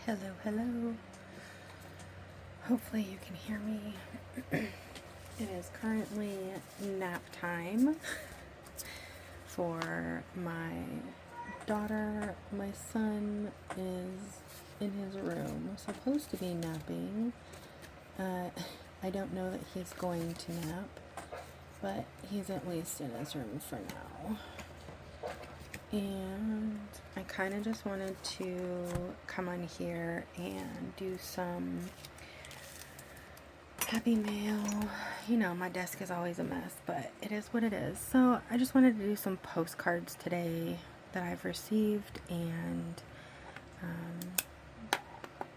Hello, hello. Hopefully you can hear me. It is currently nap time for my daughter. My son is in his room, supposed to be napping. I don't know that he's going to nap, but he's at least in his room for now. And I kind of just wanted to come on here and do some happy mail. You know, my desk is always a mess, but it is what it is. So I just wanted to do some postcards today that I've received, and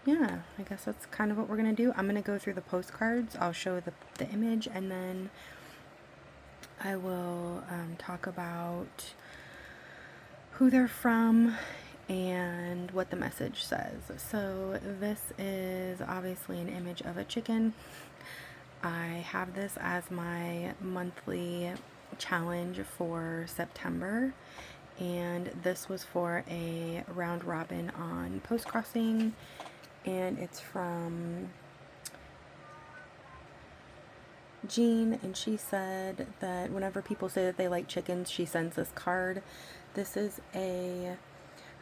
yeah, I guess that's kind of what we're going to do. I'm going to go through the postcards. I'll show the image, and then I will talk about who they're from and what the message says. So this is obviously an image of a chicken. I have this as my monthly challenge for September, and this was for a round robin on Postcrossing, and it's from Jean, and she said that whenever people say that they like chickens, she sends this card. This is a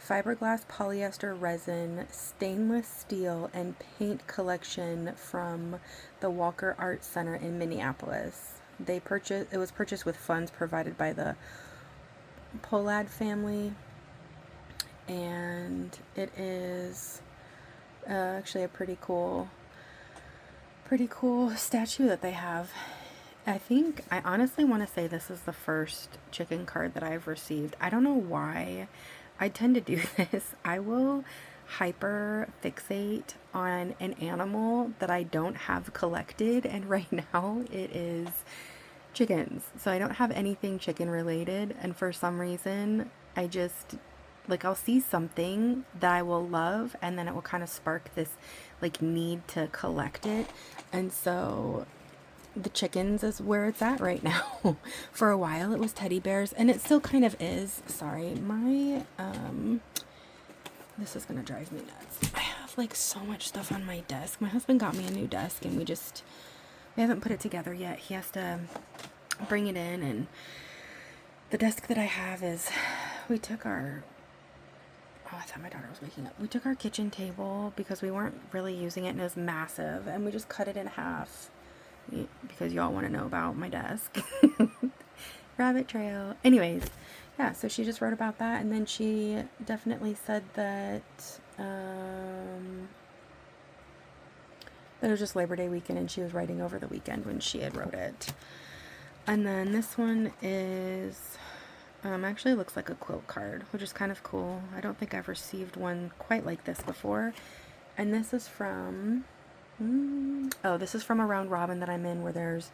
fiberglass polyester resin, stainless steel, and paint collection from the Walker Art Center in Minneapolis. It was purchased with funds provided by the Pollad family, and it is actually a pretty cool statue that they have. I honestly want to say this is the first chicken card that I've received. I don't know why I tend to do this. I will hyper fixate on an animal that I don't have collected, and right now it is chickens. So I don't have anything chicken related, and for some reason I just I'll see something that I will love, and then it will kind of spark this need to collect it. And so the chickens is where it's at right now. For a while it was teddy bears, and it still kind of is. Sorry, my this is gonna drive me nuts. I have so much stuff on my desk. My husband got me a new desk, and we haven't put it together yet. He has to bring it in, and the desk that I have is, we took our I thought my daughter was waking up. We took our kitchen table because we weren't really using it, and it was massive, and we just cut it in half because y'all want to know about my desk. Rabbit trail. Anyways, yeah, so she just wrote about that, and then she definitely said that it was just Labor Day weekend, and she was writing over the weekend when she had wrote it. And then this one is actually looks like a quilt card, which is kind of cool. I don't think I've received one quite like this before. And this is from this is from a round robin that I'm in, where there's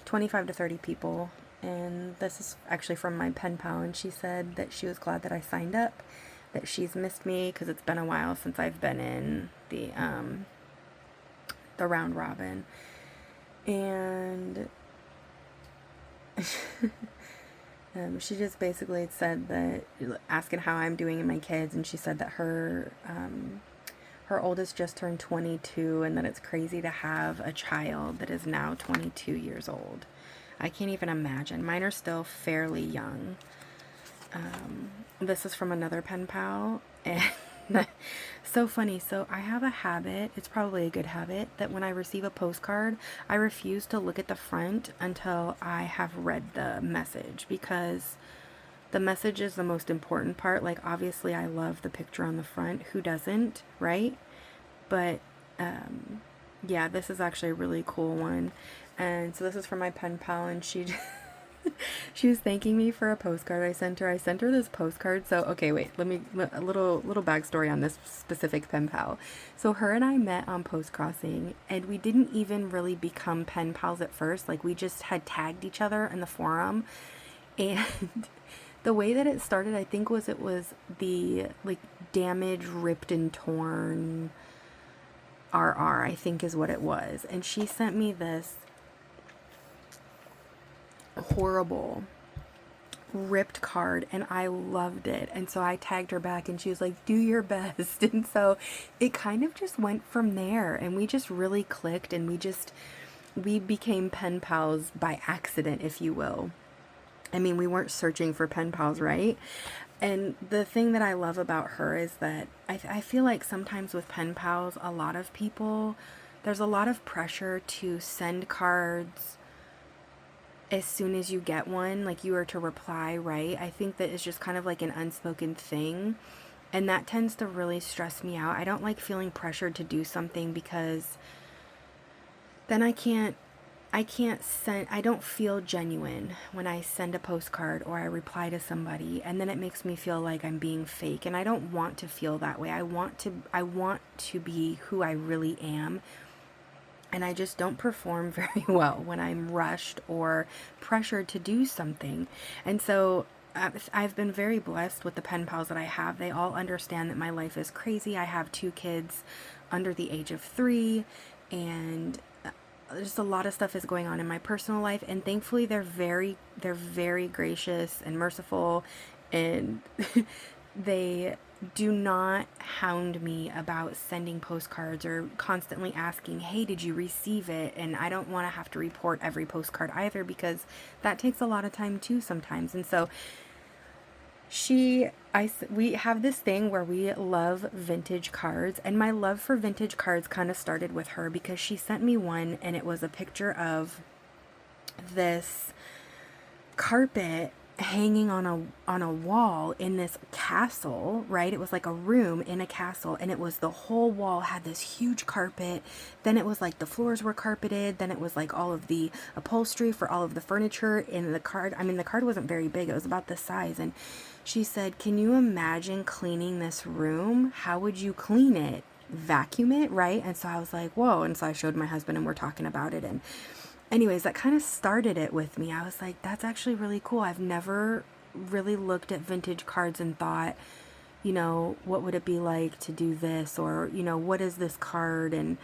25 to 30 people, and this is actually from my pen pal, and she said that she was glad that I signed up, that she's missed me because it's been a while since I've been in the round robin. And she just basically said that, asking how I'm doing and my kids, and she said that her oldest just turned 22, and that it's crazy to have a child that is now 22 years old. I can't even imagine. Mine are still fairly young. This is from another pen pal, and so funny. So I have a habit, it's probably a good habit, that when I receive a postcard, I refuse to look at the front until I have read the message, because the message is the most important part. Obviously I love the picture on the front. Who doesn't, right? But yeah, this is actually a really cool one. And so this is from my pen pal, and she was thanking me for a postcard I sent her. I sent her this postcard. So, okay, wait, a little backstory on this specific pen pal. So her and I met on Postcrossing, and we didn't even really become pen pals at first. We just had tagged each other in the forum, and the way that it started, I think, it was the damaged, ripped, and torn RR, I think is what it was. And she sent me this horrible ripped card, and I loved it. And so I tagged her back, and she was like, do your best. And so it kind of just went from there, and we just really clicked, and we became pen pals by accident, if you will. I mean, we weren't searching for pen pals, right? And the thing that I love about her is that I feel like sometimes with pen pals, a lot of people, there's a lot of pressure to send cards as soon as you get one, like you are to reply, right? I think that it's just kind of like an unspoken thing. And that tends to really stress me out. I don't like feeling pressured to do something, because then I don't feel genuine when I send a postcard or I reply to somebody, and then it makes me feel like I'm being fake, and I don't want to feel that way. I want to be who I really am. And I just don't perform very well when I'm rushed or pressured to do something. And so I've been very blessed with the pen pals that I have. They all understand that my life is crazy. I have 2 kids under the age of 3, and just a lot of stuff is going on in my personal life. And thankfully they're very gracious and merciful, and they do not hound me about sending postcards or constantly asking, hey, did you receive it? And I don't want to have to report every postcard either, because that takes a lot of time too sometimes. And so we have this thing where we love vintage cards, and my love for vintage cards kind of started with her, because she sent me one, and it was a picture of this carpet hanging on a wall in this castle, right? It was like a room in a castle, and it was, the whole wall had this huge carpet. Then it was like the floors were carpeted. Then it was like all of the upholstery for all of the furniture in the card. I mean, the card wasn't very big. It was about this size. And she said, can you imagine cleaning this room? How would you clean it? Vacuum it, right? And so I was like, whoa. And so I showed my husband, and we're talking about it. And anyways, that kind of started it with me. I was like, that's actually really cool. I've never really looked at vintage cards and thought, what would it be like to do this? Or, what is this card? And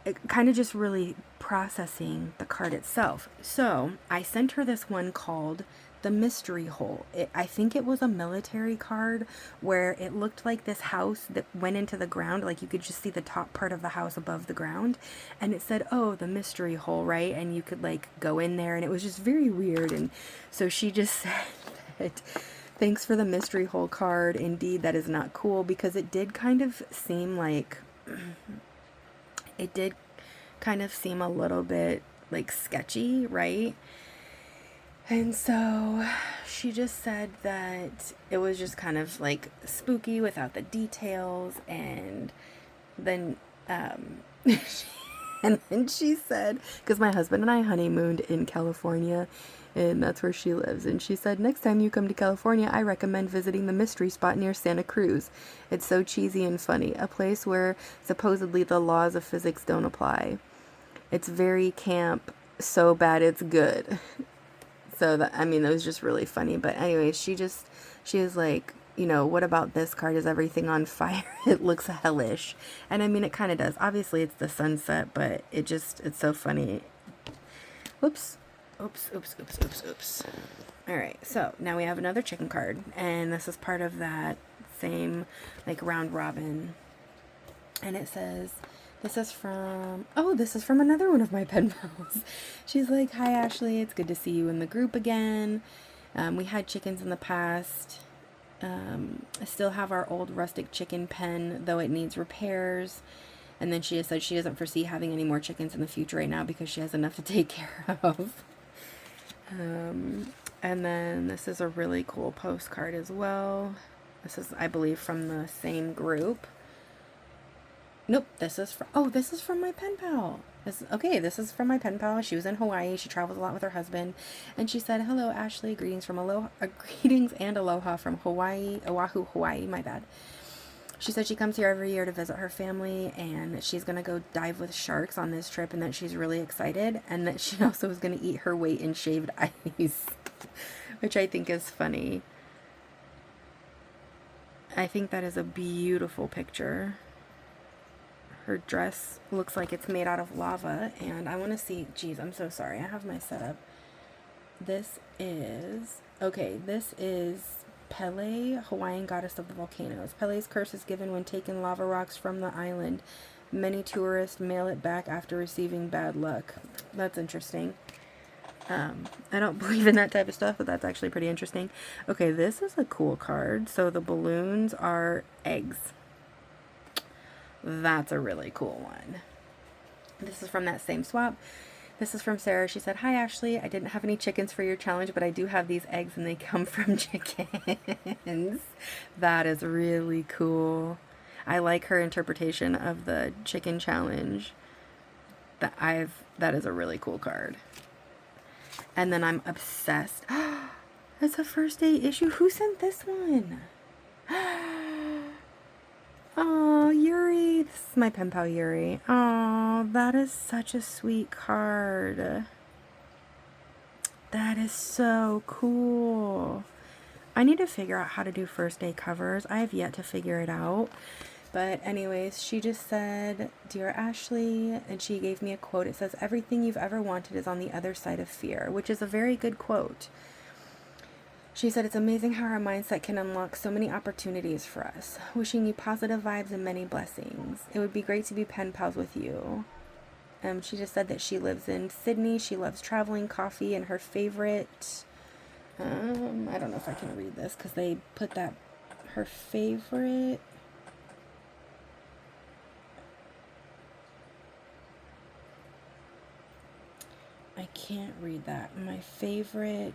it kind of just really processing the card itself. So I sent her this one called the Mystery Hole. I think it was a military card, where it looked like this house that went into the ground, like you could just see the top part of the house above the ground, and it said, oh, the Mystery Hole, right? And you could like go in there, and it was just very weird. And so she just said that, thanks for the Mystery Hole card. Indeed, that is not cool, because it did kind of seem like a little bit like sketchy, right? And so she just said that it was just kind of like spooky without the details. And then and then she said, because my husband and I honeymooned in California, and that's where she lives, and she said, next time you come to California, I recommend visiting the mystery spot near Santa Cruz. It's so cheesy and funny, a place where supposedly the laws of physics don't apply. It's very camp, so bad it's good. So that, I mean, it was just really funny. But anyways, she was like, what about this card? Is everything on fire? It looks hellish. And I mean, it kind of does. Obviously, it's the sunset, but it's so funny. Oops. All right, so now we have another chicken card, and this is part of that same like round robin. And it says, this is from another one of my pen pals. She's like, hi Ashley, it's good to see you in the group again. We had chickens in the past. I still have our old rustic chicken pen, though it needs repairs. And then she has said she doesn't foresee having any more chickens in the future right now, because she has enough to take care of. And then this is a really cool postcard as well. This is, I believe, from the same group. Nope, this is from my pen pal. This is from my pen pal. She was in Hawaii. She travels a lot with her husband. And she said, hello, Ashley. Greetings and aloha from Hawaii, Oahu, Hawaii. My bad. She said she comes here every year to visit her family, and that she's going to go dive with sharks on this trip, and that she's really excited, and that she also is going to eat her weight in shaved ice, which I think is funny. I think that is a beautiful picture. Her dress looks like it's made out of lava, and I want to see, geez, I'm so sorry. I have my setup This is, okay, this is Pele, Hawaiian goddess of the volcanoes. Pele's curse is given when taking lava rocks from the island. Many tourists mail it back after receiving bad luck. That's interesting. I don't believe in that type of stuff, but that's actually pretty interesting. Okay, this is a cool card. So the balloons are eggs. That's a really cool one. This is from that same swap. This is from Sarah. She said, "Hi, Ashley. I didn't have any chickens for your challenge, but I do have these eggs and they come from chickens." That is really cool. I like her interpretation of the chicken challenge. That is a really cool card. And then I'm obsessed. It's a first day issue. Who sent this one? Oh, Yuri. This is my pen pal Yuri. Oh, that is such a sweet card. That is so cool. I need to figure out how to do first day covers. I have yet to figure it out. But anyways, she just said, "Dear Ashley," and she gave me a quote. It says, "Everything you've ever wanted is on the other side of fear," which is a very good quote. She said, "It's amazing how our mindset can unlock so many opportunities for us. Wishing you positive vibes and many blessings. It would be great to be pen pals with you." She just said that she lives in Sydney. She loves traveling, coffee, and her favorite... I don't know if I can read this because they put that... Her favorite... I can't read that. My favorite...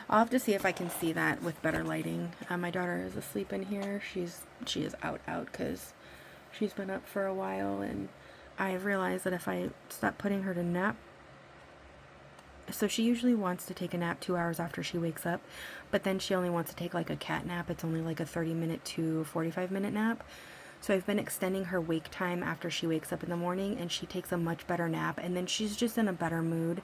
I'll have to see if I can see that with better lighting. My daughter is asleep in here. She is out because she's been up for a while, and I've realized that if I stop putting her to nap, so she usually wants to take a nap 2 hours after she wakes up, but then she only wants to take like a cat nap. It's only like a 30-minute to 45-minute nap. So I've been extending her wake time after she wakes up in the morning, and she takes a much better nap, and then she's just in a better mood.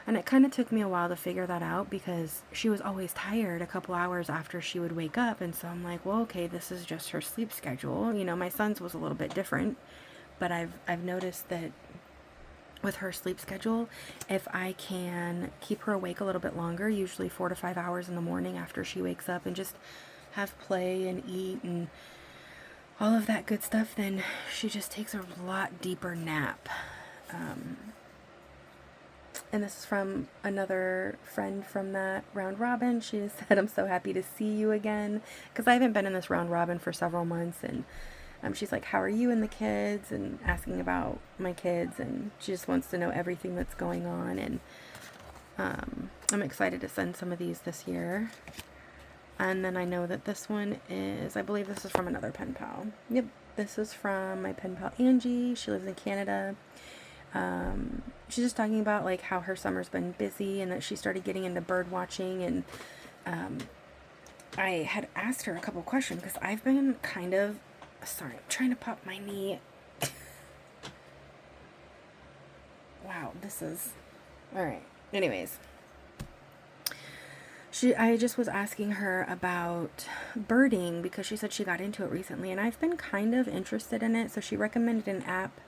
And it kind of took me a while to figure that out because she was always tired a couple hours after she would wake up. And so I'm like, well, okay, this is just her sleep schedule. You know, my son's was a little bit different, but I've noticed that with her sleep schedule, if I can keep her awake a little bit longer, usually 4 to 5 hours in the morning after she wakes up, and just have play and eat and all of that good stuff, then she just takes a lot deeper nap. And this is from another friend from that round robin. She said, "I'm so happy to see you again," because I haven't been in this round robin for several months. And she's like, "How are you and the kids?" and asking about my kids, and she just wants to know everything that's going on. And I'm excited to send some of these this year. And then I know that this one is, I believe this is from another pen pal. Yep, this is from my pen pal Angie. She lives in Canada. She's just talking about like how her summer's been busy and that she started getting into bird watching. And I had asked her a couple questions because I've been kind of, sorry, I'm trying to pop my knee. Wow, this is, all right. Anyways, I just was asking her about birding because she said she got into it recently, and I've been kind of interested in it. So she recommended an app.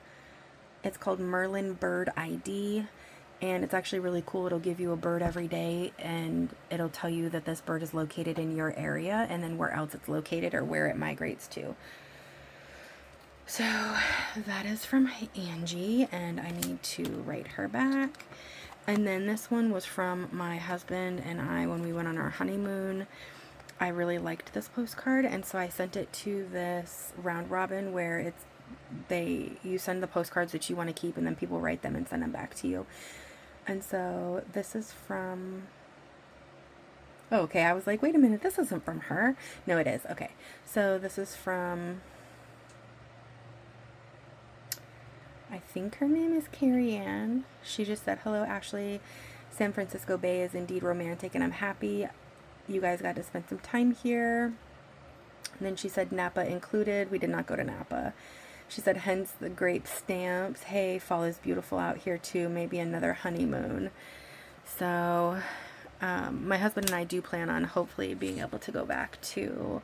It's called Merlin Bird ID, and it's actually really cool. It'll give you a bird every day, and it'll tell you that this bird is located in your area and then where else it's located or where it migrates to. So that is from Angie, and I need to write her back. And then this one was from my husband and I when we went on our honeymoon. I really liked this postcard, and so I sent it to this round robin where you send the postcards that you want to keep, and then people write them and send them back to you. And so this is from, oh, okay, I was like, wait a minute, this isn't from her. No, it is. Okay, so this is from, I think her name is Carrie Ann. She just said, "Hello, Ashley. San Francisco Bay is indeed romantic, and I'm happy you guys got to spend some time here." And then she said, "Napa included." We did not go to Napa. She said, "Hence the grape stamps. Hey, fall is beautiful out here too. Maybe another honeymoon." So my husband and I do plan on hopefully being able to go back to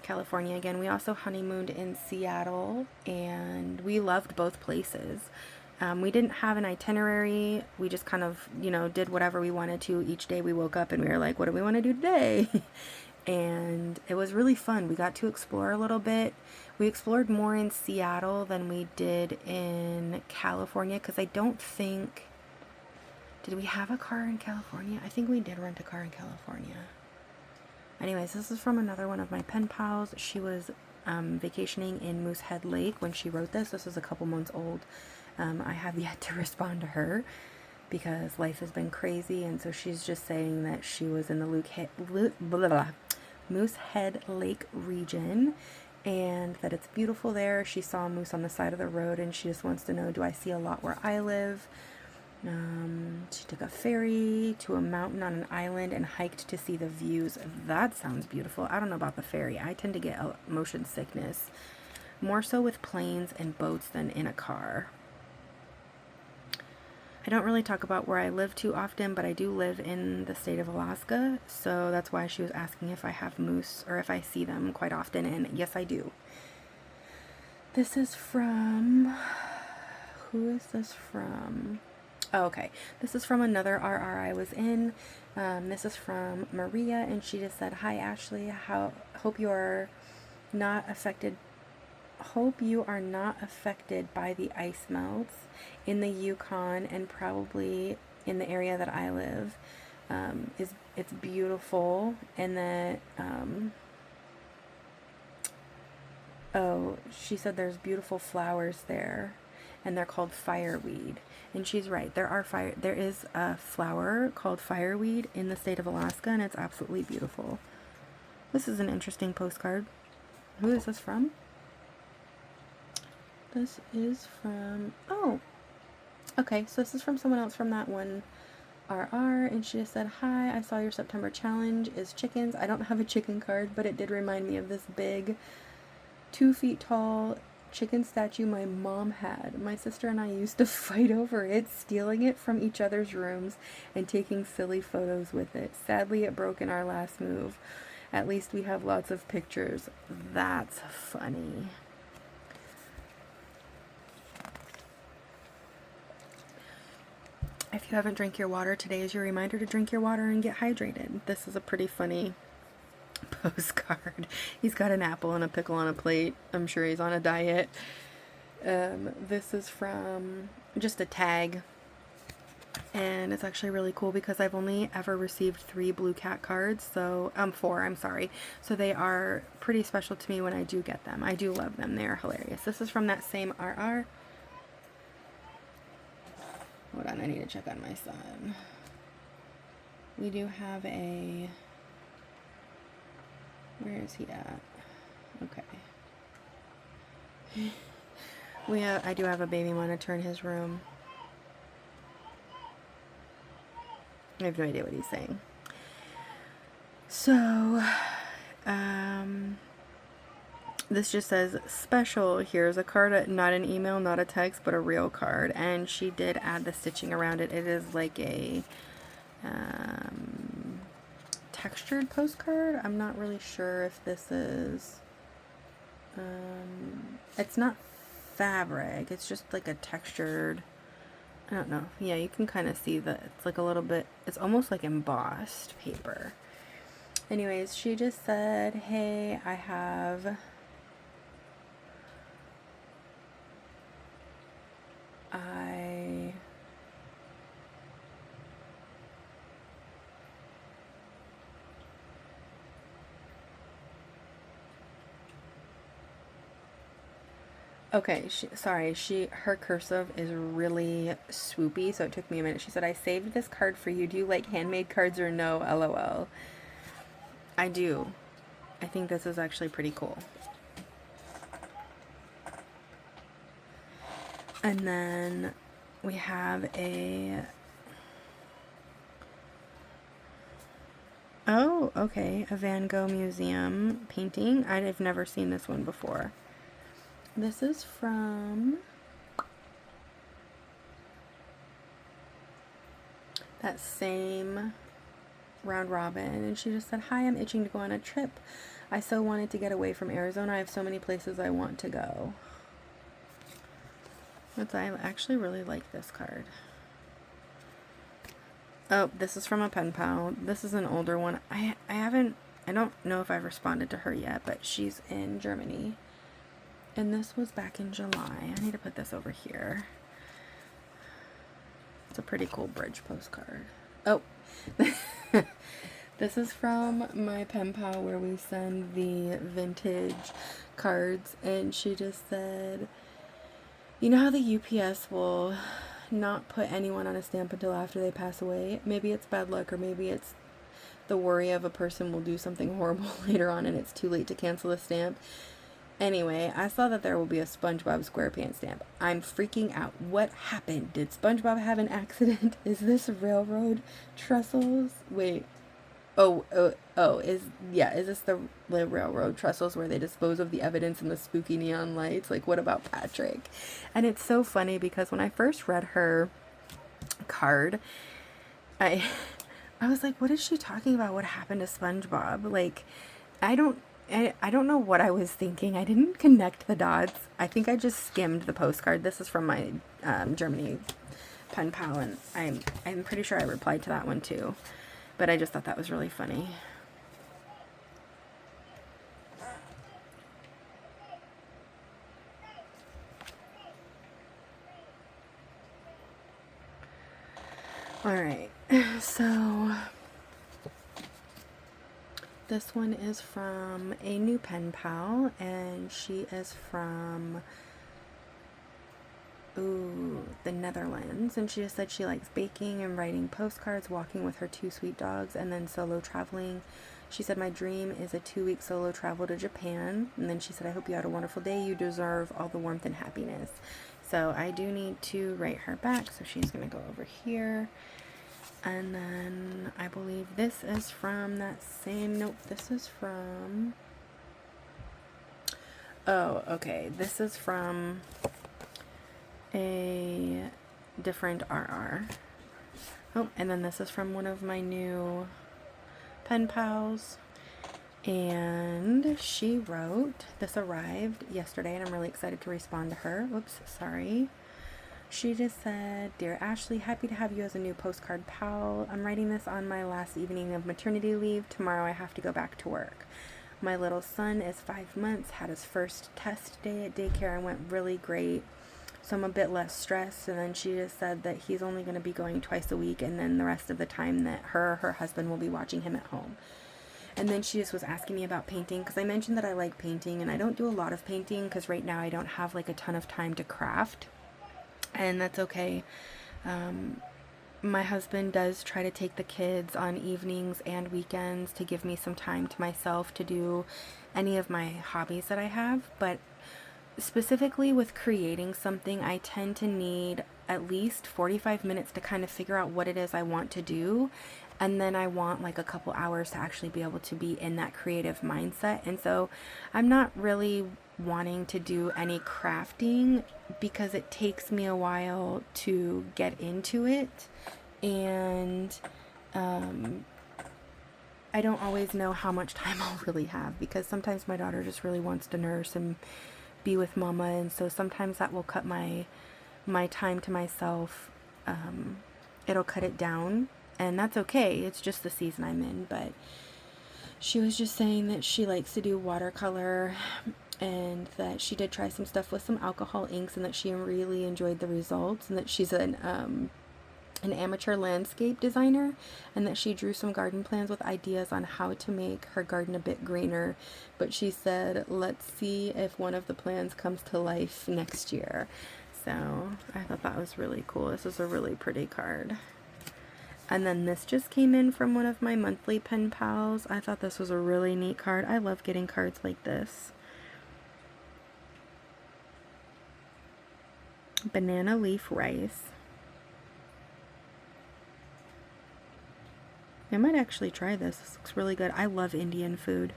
California again. We also honeymooned in Seattle, and we loved both places. We didn't have an itinerary. We just kind of, you know, did whatever we wanted to. Each day we woke up and we were like, what do we want to do today? And it was really fun. We got to explore a little bit. We explored more in Seattle than we did in California, because I don't think... Did we have a car in California? I think we did rent a car in California. Anyways, this is from another one of my pen pals. She was vacationing in Moosehead Lake when she wrote this. This is a couple months old. I have yet to respond to her because life has been crazy, and so she's just saying that she was in the Moosehead Lake region and that it's beautiful there. She saw a moose on the side of the road, and she just wants to know, do I see a lot where I live? She took a ferry to a mountain on an island and hiked to see the views. That sounds beautiful. I don't know about the ferry. I tend to get motion sickness, more so with planes and boats than in a car. I don't really talk about where I live too often, but I do live in the state of Alaska, so that's why she was asking if I have moose or if I see them quite often, and yes, I do. This is from... Who is this from? Oh, okay. This is from another RR I was in. This is from Maria, and she just said, "Hi Ashley, hope you are not affected by the ice melts in the Yukon and probably in the area that I live. It's beautiful, and that she said there's beautiful flowers there, and they're called fireweed." And she's right. There is a flower called fireweed in the state of Alaska, and it's absolutely beautiful. This is an interesting postcard. Who is this from? This is from... Oh! Okay, so this is from someone else from that one RR, and she just said, "Hi, I saw your September challenge is chickens. I don't have a chicken card, but it did remind me of this big 2 feet tall chicken statue my mom had. My sister and I used to fight over it, stealing it from each other's rooms and taking silly photos with it. Sadly, it broke in our last move. At least we have lots of pictures." That's funny. If you haven't drank your water, today is your reminder to drink your water and get hydrated. This is a pretty funny postcard. He's got an apple and a pickle on a plate. I'm sure he's on a diet. This is from just a tag, and it's actually really cool because I've only ever received 3 Blue Cat cards, so 4, I'm sorry. So they are pretty special to me when I do get them. I do love them. They are hilarious. This is from that same RR. Hold on, I need to check on my son. We do have a... Where is he at? Okay. I do have a baby monitor in his room. I have no idea what he's saying. So, this just says, "Special, here's a card, not an email, not a text, but a real card." And she did add the stitching around it. It is like a textured postcard. I'm not really sure if this is, it's not fabric, it's just like a textured, I don't know. Yeah, you can kind of see that it's like a little bit, it's almost like embossed paper. Anyways, she just said, "Hey, I have Okay, her cursive is really swoopy, so it took me a minute. She said, "I saved this card for you. Do you like handmade cards or no? LOL." I do. I think this is actually pretty cool. And then we have a... Oh, okay. A Van Gogh Museum painting. I've never seen this one before. This is from that same round robin, and she just said, "Hi, I'm itching to go on a trip. I so wanted to get away from Arizona. I have so many places I want to go. But I actually really like this card. Oh, this is from a pen pal. This is an older one. I don't know if I've responded to her yet, but she's in Germany. And this was back in July. I need to put this over here. It's a pretty cool bridge postcard. Oh, this is from my pen pal where we send the vintage cards, and she just said, you know how the UPS will not put anyone on a stamp until after they pass away? Maybe it's bad luck, or maybe it's the worry of a person will do something horrible later on and it's too late to cancel the stamp. Anyway, I saw that there will be a SpongeBob SquarePants stamp. I'm freaking out. What happened? Did SpongeBob have an accident? Is this railroad trestles? Wait. Is this the railroad trestles where they dispose of the evidence in the spooky neon lights? Like, what about Patrick? And it's so funny because when I first read her card, I was like, what is she talking about? What happened to SpongeBob? Like, I don't know what I was thinking. I didn't connect the dots. I think I just skimmed the postcard. This is from my Germany pen pal, and I'm pretty sure I replied to that one too. But I just thought that was really funny. Alright, so this one is from a new pen pal, and she is from the Netherlands, and she just said she likes baking and writing postcards, walking with her 2 sweet dogs, and then solo traveling. She said, my dream is a 2-week solo travel to Japan. And then she said, I hope you had a wonderful day. You deserve all the warmth and happiness. So I do need to write her back, so she's going to go over here. And then I believe this is from that same, nope, this is from, oh, okay, this is from a different RR. Oh, and then this is from one of my new pen pals, and she wrote, this arrived yesterday and I'm really excited to respond to her. Oops, sorry. She just said, Dear Ashley, happy to have you as a new postcard pal. I'm writing this on my last evening of maternity leave. Tomorrow I have to go back to work. My little son is 5 months, had his first test day at daycare and went really great. So I'm a bit less stressed. And then she just said that he's only going to be going twice a week, and then the rest of the time that her husband will be watching him at home. And then she just was asking me about painting, because I mentioned that I like painting, and I don't do a lot of painting because right now I don't have like a ton of time to craft, and that's okay. My husband does try to take the kids on evenings and weekends to give me some time to myself to do any of my hobbies that I have, but specifically with creating something, I tend to need at least 45 minutes to kind of figure out what it is I want to do, and then I want like a couple hours to actually be able to be in that creative mindset. And so I'm not really wanting to do any crafting because it takes me a while to get into it, and I don't always know how much time I'll really have, because sometimes my daughter just really wants to nurse and be with mama, and so sometimes that will cut my time to myself. It'll cut it down, and that's okay. It's just the season I'm in. But she was just saying that she likes to do watercolor, and that she did try some stuff with some alcohol inks, and that she really enjoyed the results, and that she's an amateur landscape designer, and that she drew some garden plans with ideas on how to make her garden a bit greener. But she said, let's see if one of the plans comes to life next year. So I thought that was really cool. This is a really pretty card. And then this just came in from one of my monthly pen pals. I thought this was a really neat card. I love getting cards like this. Banana leaf rice. I might actually try this. This looks really good. I love Indian food.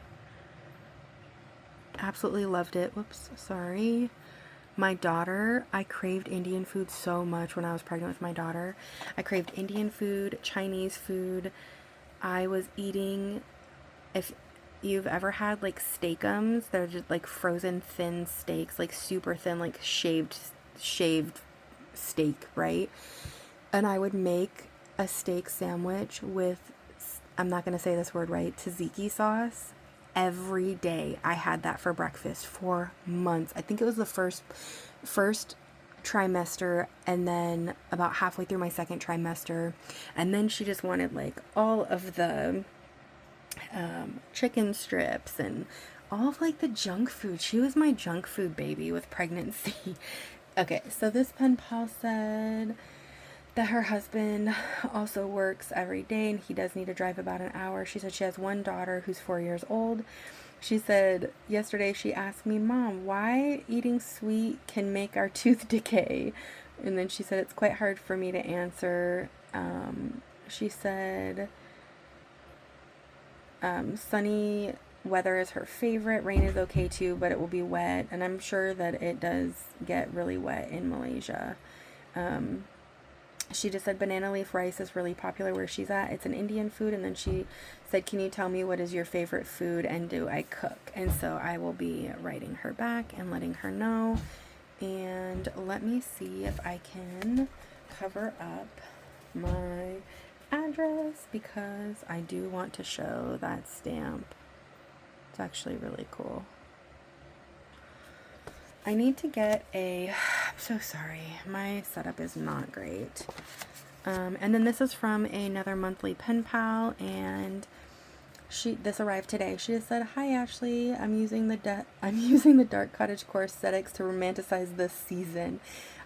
Absolutely loved it. Whoops, sorry. My daughter, I craved Indian food so much when I was pregnant with my daughter. I craved Indian food, Chinese food. I was eating, if you've ever had like steakums. They're just like frozen thin steaks, like super thin, like shaved steak, right? And I would make a steak sandwich with, I'm not going to say this word right, tzatziki sauce every day. I had that for breakfast for months. I think it was the first trimester, and then about halfway through my second trimester, and then she just wanted like all of the chicken strips and all of like the junk food. She was my junk food baby with pregnancy. Okay, so this pen pal said that her husband also works every day and he does need to drive about an hour. She said she has one daughter who's 4 years old. She said yesterday she asked me, Mom, why eating sweet can make our tooth decay? And then she said it's quite hard for me to answer. She said sunny weather is her favorite. Rain is okay too, but it will be wet. And I'm sure that it does get really wet in Malaysia. She just said banana leaf rice is really popular where she's at. It's an Indian food. And then she said, can you tell me what is your favorite food and do I cook? And so I will be writing her back and letting her know. And let me see if I can cover up my address because I do want to show that stamp. It's actually really cool. I need to get I'm so sorry, my setup is not great. And then this is from another monthly pen pal, and this arrived today. She just said, "Hi Ashley, I'm using the Dark Cottagecore aesthetics to romanticize this season.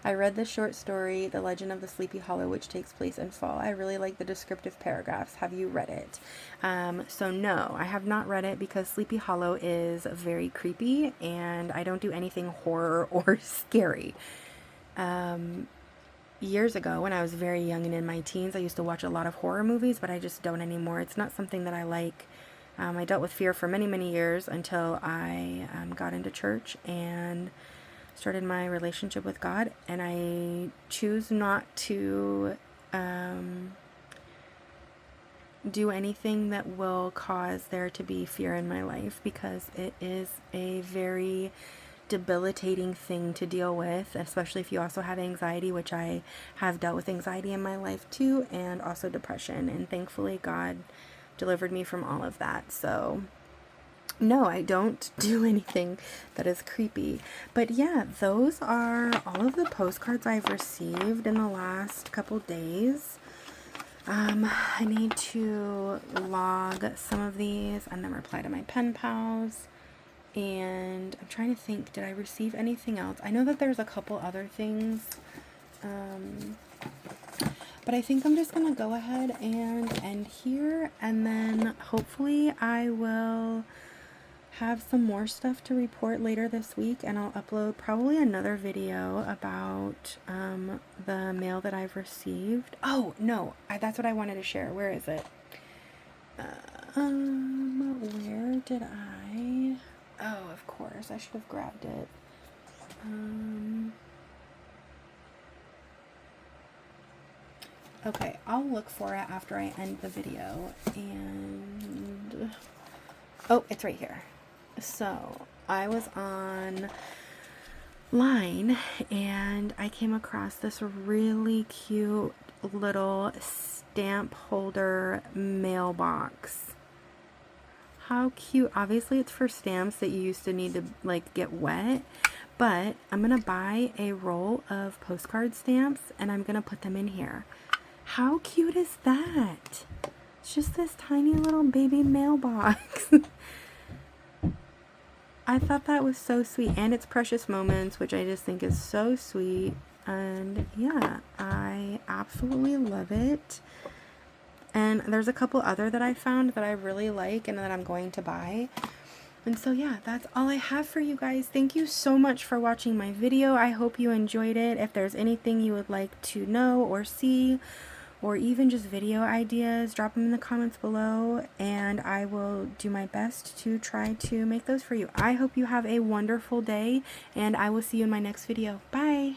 I read the short story, The Legend of the Sleepy Hollow, which takes place in fall. I really like the descriptive paragraphs. Have you read it?" So no, I have not read it because Sleepy Hollow is very creepy and I don't do anything horror or scary. Years ago, when I was very young and in my teens, I used to watch a lot of horror movies, but I just don't anymore. It's not something that I like. I dealt with fear for many, many years until I got into church and started my relationship with God, and I choose not to do anything that will cause there to be fear in my life, because it is a very debilitating thing to deal with, especially if you also have anxiety, which I have dealt with anxiety in my life too, and also depression, and thankfully God delivered me from all of that. So no, I don't do anything that is creepy. But yeah, those are all of the postcards I've received in the last couple days. I need to log some of these and then reply to my pen pals. And I'm trying to think, did I receive anything else? I know that there's a couple other things. But I think I'm just going to go ahead and end here. And then hopefully I will have some more stuff to report later this week, and I'll upload probably another video about the mail that I've received. Oh no, that's what I wanted to share. Where is it? Where did I? Oh, of course, I should have grabbed it. Okay, I'll look for it after I end the video. And oh, it's right here. So I was online and I came across this really cute little stamp holder mailbox. How cute. Obviously it's for stamps that you used to need to like get wet, but I'm gonna buy a roll of postcard stamps and I'm gonna put them in here. How cute is that? It's just this tiny little baby mailbox. I thought that was so sweet, and it's Precious Moments, which I just think is so sweet. And yeah, I absolutely love it. And there's a couple other that I found that I really like and that I'm going to buy. And so yeah, that's all I have for you guys. Thank you so much for watching my video. I hope you enjoyed it. If there's anything you would like to know or see, or even just video ideas, drop them in the comments below, and I will do my best to try to make those for you. I hope you have a wonderful day, and I will see you in my next video. Bye!